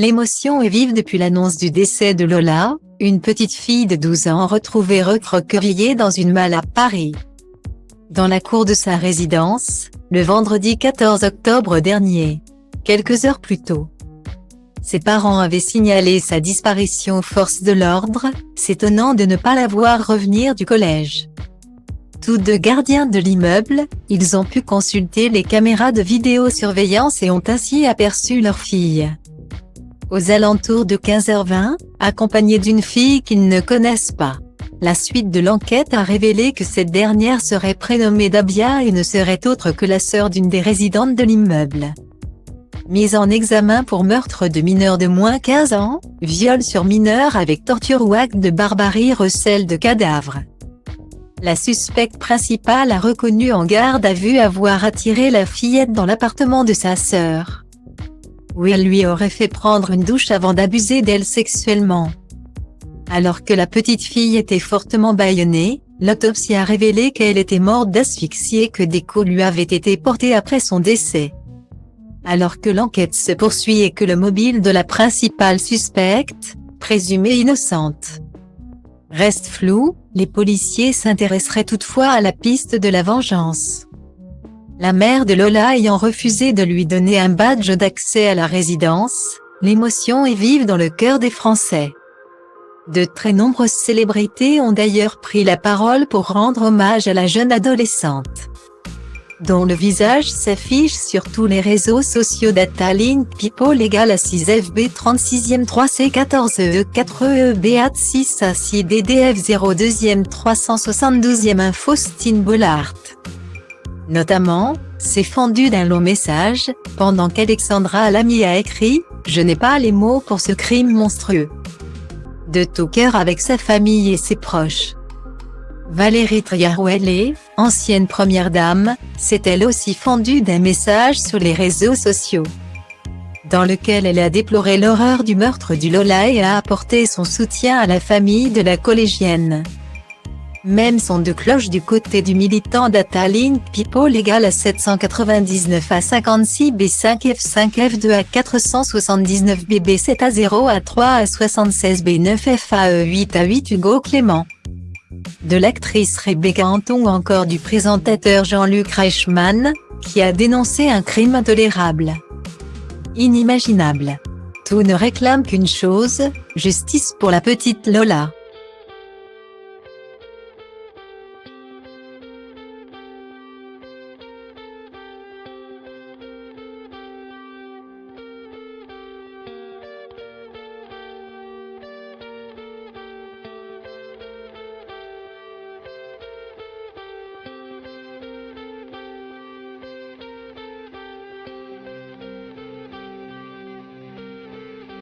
L'émotion est vive depuis l'annonce du décès de Lola, une petite fille de 12 ans retrouvée recroquevillée dans une malle à Paris. Dans la cour de sa résidence, le vendredi 14 octobre dernier, quelques heures plus tôt. Ses parents avaient signalé sa disparition aux forces de l'ordre, s'étonnant de ne pas la voir revenir du collège. Tous deux gardiens de l'immeuble, ils ont pu consulter les caméras de vidéosurveillance et ont ainsi aperçu leur fille. Aux alentours de 15h20, accompagnée d'une fille qu'ils ne connaissent pas. La suite de l'enquête a révélé que cette dernière serait prénommée Dabia et ne serait autre que la sœur d'une des résidentes de l'immeuble. Mise en examen pour meurtre de mineur de moins 15 ans, viol sur mineur avec torture ou acte de barbarie recel de cadavre. La suspecte principale a reconnu en garde à vue avoir attiré la fillette dans l'appartement de sa sœur, où elle lui aurait fait prendre une douche avant d'abuser d'elle sexuellement. Alors que la petite fille était fortement bâillonnée, l'autopsie a révélé qu'elle était morte d'asphyxie et que des coups lui avaient été portés après son décès. Alors que l'enquête se poursuit et que le mobile de la principale suspecte, présumée innocente, reste flou, les policiers s'intéresseraient toutefois à la piste de la vengeance. La mère de Lola ayant refusé de lui donner un badge d'accès à la résidence, l'émotion est vive dans le cœur des Français. De très nombreuses célébrités ont d'ailleurs pris la parole pour rendre hommage à la jeune adolescente, dont le visage s'affiche sur tous les réseaux sociaux. Datalink People égale à 6FB 36e 3C14E 4E Beat 6 A 6 DDF 02e 372e Infostine Bollard. Notamment, s'est fendu d'un long message, pendant qu'Alexandra Lamy a écrit « Je n'ai pas les mots pour ce crime monstrueux ». De tout cœur avec sa famille et ses proches. Valérie Trierweiler, ancienne première dame, s'est elle aussi fendue d'un message sur les réseaux sociaux, dans lequel elle a déploré l'horreur du meurtre du Lola et a apporté son soutien à la famille de la collégienne. Même son de cloche du côté du militant Datalink People égale à 799 A 56 B5 F5 F2 A 479 BB 7 A 0 A 3 A 76 B9 FAE 8 A 8 Hugo Clément. De l'actrice Rebecca Anton ou encore du présentateur Jean-Luc Reichmann, qui a dénoncé un crime intolérable, inimaginable. Tout ne réclame qu'une chose, justice pour la petite Lola.